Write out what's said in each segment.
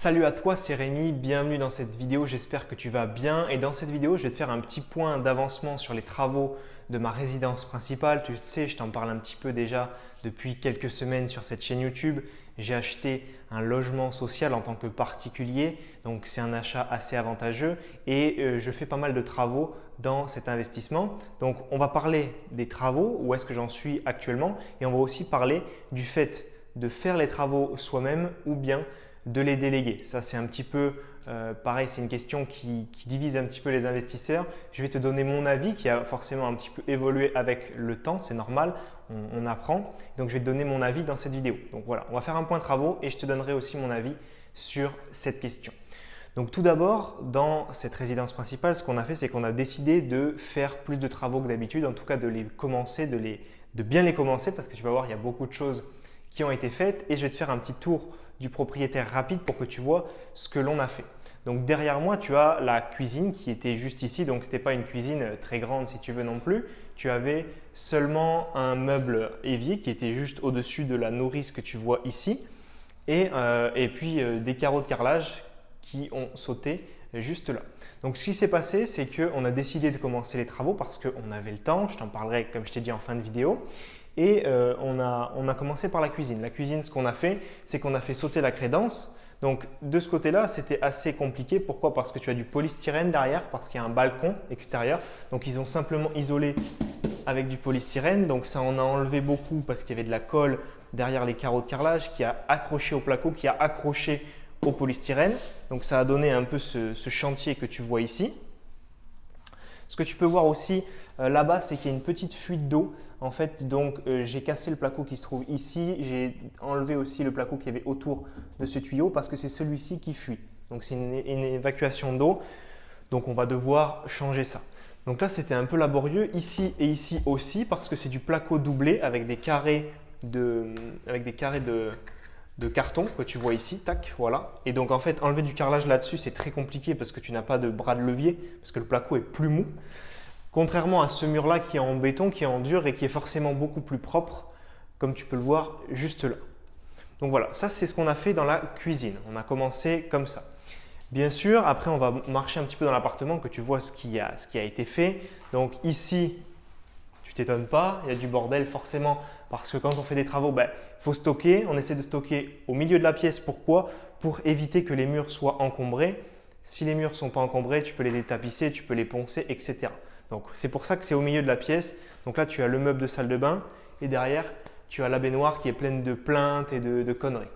Salut à toi, c'est Rémi, bienvenue dans cette vidéo, j'espère que tu vas bien et dans cette vidéo je vais te faire un petit point d'avancement sur les travaux de ma résidence principale. Tu sais, je t'en parle un petit peu déjà depuis quelques semaines sur cette chaîne YouTube. J'ai acheté un logement social en tant que particulier, donc c'est un achat assez avantageux et je fais pas mal de travaux dans cet investissement. Donc on va parler des travaux, où est-ce que j'en suis actuellement et on va aussi parler du fait de faire les travaux soi-même ou bien de les déléguer. Ça, c'est un petit peu pareil, c'est une question qui divise un petit peu les investisseurs. Je vais te donner mon avis qui a forcément un petit peu évolué avec le temps, c'est normal, on apprend. Donc, je vais te donner mon avis dans cette vidéo. Donc voilà, on va faire un point travaux et je te donnerai aussi mon avis sur cette question. Donc tout d'abord, dans cette résidence principale, ce qu'on a fait, c'est qu'on a décidé de faire plus de travaux que d'habitude, en tout cas de les commencer, de bien les commencer parce que tu vas voir, il y a beaucoup de choses qui ont été faites et je vais te faire un petit tour du propriétaire rapide pour que tu vois ce que l'on a fait. Donc derrière moi, tu as la cuisine qui était juste ici. Donc ce n'était pas une cuisine très grande si tu veux non plus. Tu avais seulement un meuble évier qui était juste au-dessus de la nourrice que tu vois ici. Et puis des carreaux de carrelage qui ont sauté juste là. Donc ce qui s'est passé, c'est qu'on a décidé de commencer les travaux parce qu'on avait le temps. Je t'en parlerai comme je t'ai dit en fin de vidéo. Et on a commencé par la cuisine. La cuisine, ce qu'on a fait, c'est qu'on a fait sauter la crédence. Donc de ce côté-là, c'était assez compliqué. Pourquoi? Parce que tu as du polystyrène derrière, parce qu'il y a un balcon extérieur. Donc ils ont simplement isolé avec du polystyrène. Donc ça en a enlevé beaucoup parce qu'il y avait de la colle derrière les carreaux de carrelage qui a accroché au placo, qui a accroché au polystyrène. Donc ça a donné un peu ce chantier que tu vois ici. Ce que tu peux voir aussi là-bas, c'est qu'il y a une petite fuite d'eau. En fait, donc j'ai cassé le placo qui se trouve ici. J'ai enlevé aussi le placo qu'il y avait autour de ce tuyau parce que c'est celui-ci qui fuit. Donc c'est une évacuation d'eau. Donc on va devoir changer ça. Donc là, c'était un peu laborieux ici et ici aussi parce que c'est du placo doublé avec des carrés de carton que tu vois ici, tac, voilà. Et donc en fait, enlever du carrelage là-dessus, c'est très compliqué parce que tu n'as pas de bras de levier, parce que le placo est plus mou. Contrairement à ce mur-là qui est en béton, qui est en dur et qui est forcément beaucoup plus propre, comme tu peux le voir juste là. Donc voilà, ça c'est ce qu'on a fait dans la cuisine. On a commencé comme ça. Bien sûr, après on va marcher un petit peu dans l'appartement, que tu vois ce qui a été fait. Donc ici, tu t'étonnes pas, il y a du bordel forcément parce que quand on fait des travaux, il faut stocker. On essaie de stocker au milieu de la pièce. Pourquoi? Pour éviter que les murs soient encombrés. Si les murs ne sont pas encombrés, tu peux les détapisser, tu peux les poncer, etc. Donc c'est pour ça que c'est au milieu de la pièce. Donc là, tu as le meuble de salle de bain et derrière, tu as la baignoire qui est pleine de plaintes et de conneries.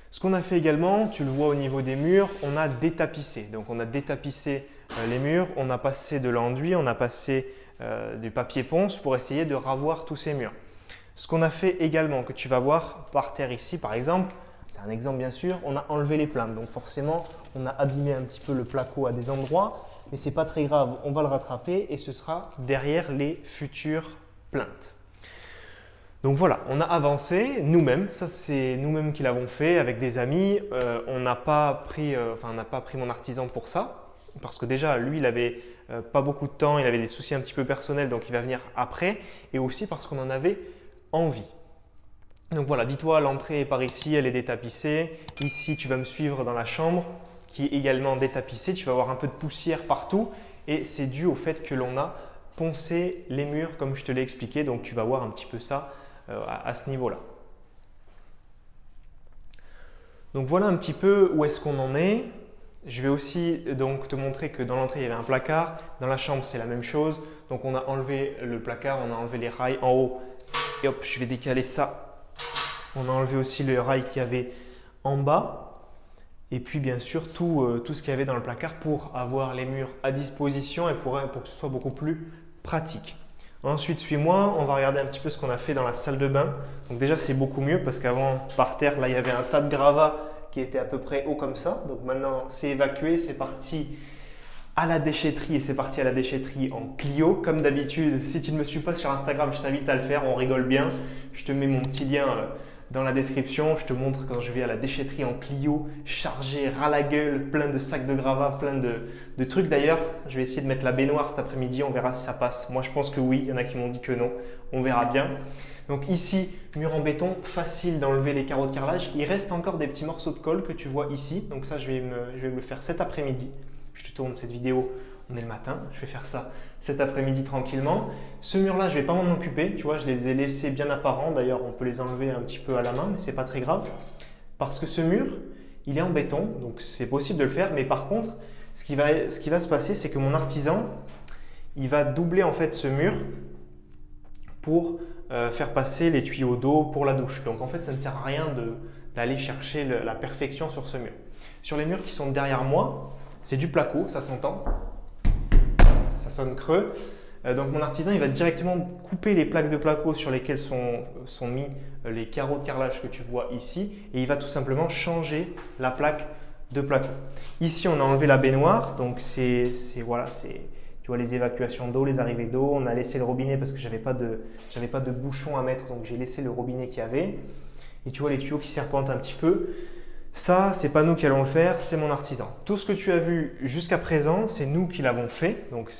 Ce qu'on a fait également, tu le vois au niveau des murs, on a détapissé. Donc on a détapissé les murs, on a passé de l'enduit, on a passé du papier ponce pour essayer de ravoir tous ces murs. Ce qu'on a fait également, que tu vas voir par terre ici par exemple, c'est un exemple bien sûr, on a enlevé les plaintes. Donc forcément, on a abîmé un petit peu le placo à des endroits, mais ce n'est pas très grave, on va le rattraper et ce sera derrière les futures plaintes. Donc voilà, on a avancé nous-mêmes, ça c'est nous-mêmes qui l'avons fait avec des amis. On n'a pas pris mon artisan pour ça, parce que déjà lui il avait pas beaucoup de temps, il avait des soucis un petit peu personnels, donc il va venir après, et aussi parce qu'on en avait envie. Donc voilà, dis-toi, l'entrée est par ici, elle est détapissée. Ici, tu vas me suivre dans la chambre qui est également détapissée. Tu vas avoir un peu de poussière partout et c'est dû au fait que l'on a poncé les murs comme je te l'ai expliqué. Donc tu vas voir un petit peu ça à ce niveau-là. Donc voilà un petit peu où est-ce qu'on en est. Je vais aussi donc te montrer que dans l'entrée, il y avait un placard. Dans la chambre, c'est la même chose. Donc on a enlevé le placard, on a enlevé les rails en haut. Et hop, je vais décaler ça. On a enlevé aussi le rail qu'il y avait en bas. Et puis bien sûr, tout ce qu'il y avait dans le placard pour avoir les murs à disposition et pour que ce soit beaucoup plus pratique. Ensuite, suis-moi, on va regarder un petit peu ce qu'on a fait dans la salle de bain. Donc déjà, c'est beaucoup mieux parce qu'avant, par terre, là, il y avait un tas de gravats qui était à peu près haut comme ça. Donc maintenant, c'est évacué, c'est parti à la déchetterie et c'est parti à la déchetterie en Clio. Comme d'habitude, si tu ne me suis pas sur Instagram, je t'invite à le faire, on rigole bien. Je te mets mon petit lien dans la description. Je te montre quand je vais à la déchetterie en Clio, chargé, ras la gueule, plein de sacs de gravats, plein de trucs d'ailleurs. Je vais essayer de mettre la baignoire cet après-midi, on verra si ça passe. Moi, je pense que oui, il y en a qui m'ont dit que non, on verra bien. Donc ici, mur en béton, facile d'enlever les carreaux de carrelage. Il reste encore des petits morceaux de colle que tu vois ici. Donc ça, je vais me le faire cet après-midi. Je te tourne cette vidéo, on est le matin, je vais faire ça cet après-midi tranquillement. Ce mur-là, je ne vais pas m'en occuper. Tu vois, je les ai laissés bien apparents. D'ailleurs, on peut les enlever un petit peu à la main, mais ce n'est pas très grave. Parce que ce mur, il est en béton, donc c'est possible de le faire. Mais par contre, ce qui va se passer, c'est que mon artisan, il va doubler en fait ce mur pour faire passer les tuyaux d'eau pour la douche. Donc en fait, ça ne sert à rien d'aller chercher la perfection sur ce mur. Sur les murs qui sont derrière moi, c'est du placo, ça s'entend. Ça sonne creux. Donc mon artisan, il va directement couper les plaques de placo sur lesquelles sont mis les carreaux de carrelage que tu vois ici. Et il va tout simplement changer la plaque de placo. Ici, on a enlevé la baignoire. Donc voilà, tu vois les évacuations d'eau, les arrivées d'eau. On a laissé le robinet parce que j'avais pas de bouchon à mettre, donc j'ai laissé le robinet qu'il y avait. Et tu vois les tuyaux qui serpentent un petit peu. Ça, c'est pas nous qui allons le faire, c'est mon artisan. Tout ce que tu as vu jusqu'à présent, c'est nous qui l'avons fait. Donc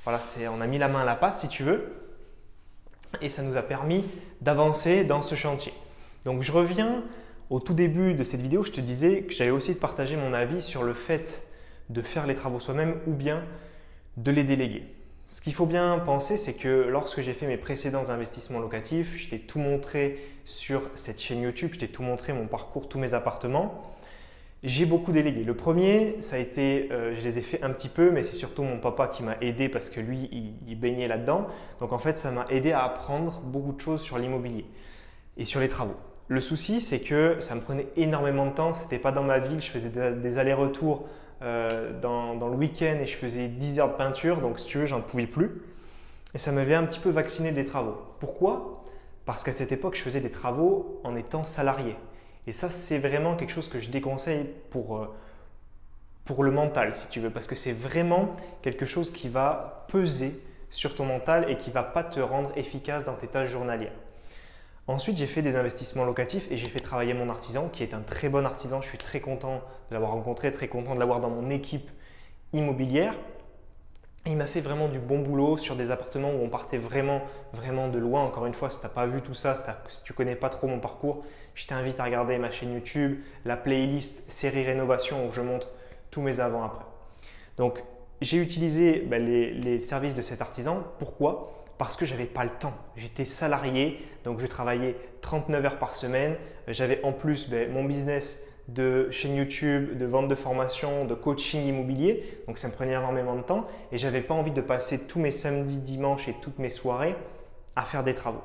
on a mis la main à la pâte si tu veux. Et ça nous a permis d'avancer dans ce chantier. Donc je reviens au tout début de cette vidéo, je te disais que j'allais aussi te partager mon avis sur le fait de faire les travaux soi-même ou bien de les déléguer. Ce qu'il faut bien penser, c'est que lorsque j'ai fait mes précédents investissements locatifs, je t'ai tout montré sur cette chaîne YouTube, je t'ai tout montré mon parcours, tous mes appartements. J'ai beaucoup délégué. Le premier, ça a été, je les ai fait un petit peu, mais c'est surtout mon papa qui m'a aidé parce que lui, il baignait là-dedans. Donc en fait, ça m'a aidé à apprendre beaucoup de choses sur l'immobilier et sur les travaux. Le souci, c'est que ça me prenait énormément de temps. Ce n'était pas dans ma ville, je faisais des allers-retours dans le week-end et je faisais 10 heures de peinture. Donc si tu veux, j'en pouvais plus. Et ça m'avait un petit peu vacciné des travaux. Pourquoi? Parce qu'à cette époque, je faisais des travaux en étant salarié. Et ça, c'est vraiment quelque chose que je déconseille pour le mental, si tu veux, parce que c'est vraiment quelque chose qui va peser sur ton mental et qui ne va pas te rendre efficace dans tes tâches journalières. Ensuite, j'ai fait des investissements locatifs et j'ai fait travailler mon artisan, qui est un très bon artisan. Je suis très content de l'avoir rencontré, très content de l'avoir dans mon équipe immobilière. Il m'a fait vraiment du bon boulot sur des appartements où on partait vraiment de loin. Encore une fois, si tu n'as pas vu tout ça, si tu ne connais pas trop mon parcours, je t'invite à regarder ma chaîne YouTube, la playlist série rénovation où je montre tous mes avant-après. Donc, j'ai utilisé les services de cet artisan. Pourquoi? Parce que je n'avais pas le temps. J'étais salarié, donc je travaillais 39 heures par semaine. J'avais en plus mon business de chaîne YouTube, de vente de formation, de coaching immobilier. Donc ça me prenait énormément de temps et je n'avais pas envie de passer tous mes samedis, dimanches et toutes mes soirées à faire des travaux.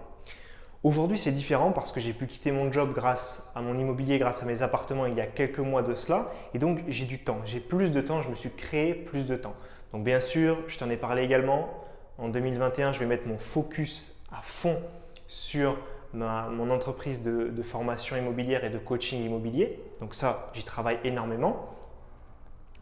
Aujourd'hui, c'est différent parce que j'ai pu quitter mon job grâce à mon immobilier, grâce à mes appartements il y a quelques mois de cela. Et donc, j'ai du temps, j'ai plus de temps, je me suis créé plus de temps. Donc bien sûr, je t'en ai parlé également. En 2021, je vais mettre mon focus à fond sur mon entreprise de formation immobilière et de coaching immobilier. Donc ça, j'y travaille énormément.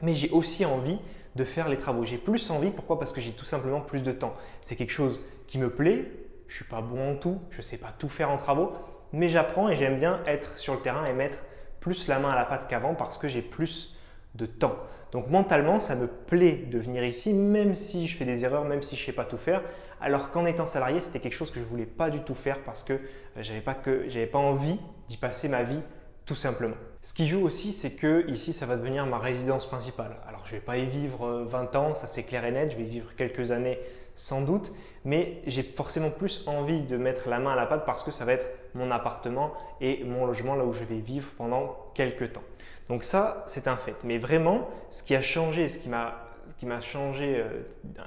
Mais j'ai aussi envie de faire les travaux. J'ai plus envie, pourquoi? Parce que j'ai tout simplement plus de temps. C'est quelque chose qui me plaît. Je ne suis pas bon en tout, je ne sais pas tout faire en travaux, mais j'apprends et j'aime bien être sur le terrain et mettre plus la main à la pâte qu'avant parce que j'ai plus de temps. Donc mentalement, ça me plaît de venir ici, même si je fais des erreurs, même si je ne sais pas tout faire. Alors qu'en étant salarié, c'était quelque chose que je ne voulais pas du tout faire parce que je n'avais pas envie d'y passer ma vie tout simplement. Ce qui joue aussi, c'est que ici, ça va devenir ma résidence principale. Alors, je ne vais pas y vivre 20 ans, ça c'est clair et net. Je vais y vivre quelques années sans doute, mais j'ai forcément plus envie de mettre la main à la pâte parce que ça va être mon appartement et mon logement là où je vais vivre pendant quelques temps. Donc ça, c'est un fait. Mais vraiment, ce qui a changé, ce qui m'a changé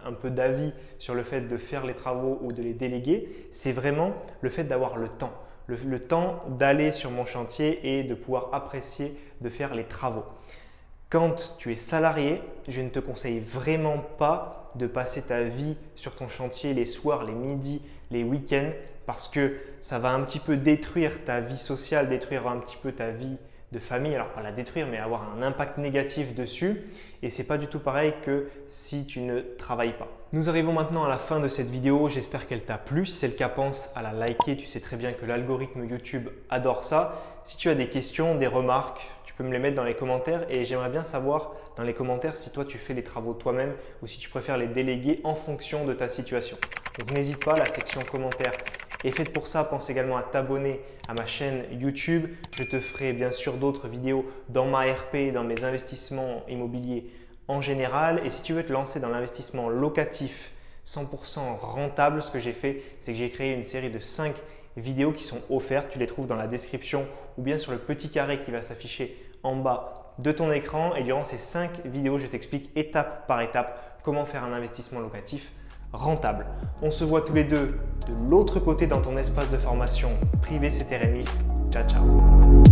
un peu d'avis sur le fait de faire les travaux ou de les déléguer, c'est vraiment le fait d'avoir le temps. Le temps d'aller sur mon chantier et de pouvoir apprécier de faire les travaux. Quand tu es salarié, je ne te conseille vraiment pas de passer ta vie sur ton chantier les soirs, les midis, les week-ends parce que ça va un petit peu détruire ta vie sociale, détruire un petit peu ta vie de famille. Alors pas la détruire, mais avoir un impact négatif dessus. Et ce n'est pas du tout pareil que si tu ne travailles pas. Nous arrivons maintenant à la fin de cette vidéo, j'espère qu'elle t'a plu. Si c'est le cas, pense à la liker, tu sais très bien que l'algorithme YouTube adore ça. Si tu as des questions, des remarques, tu peux me les mettre dans les commentaires et j'aimerais bien savoir dans les commentaires si toi tu fais les travaux toi-même ou si tu préfères les déléguer en fonction de ta situation. Donc n'hésite pas, la section commentaires est faite pour ça. Pense également à t'abonner à ma chaîne YouTube. Je te ferai bien sûr d'autres vidéos dans ma RP, dans mes investissements immobiliers en général. Et si tu veux te lancer dans l'investissement locatif 100% rentable, ce que j'ai fait, c'est que j'ai créé une série de 5 vidéos qui sont offertes. Tu les trouves dans la description ou bien sur le petit carré qui va s'afficher en bas de ton écran. Et durant ces 5 vidéos, je t'explique étape par étape comment faire un investissement locatif rentable. On se voit tous les deux de l'autre côté dans ton espace de formation privé. C'était Rémi. Ciao, ciao.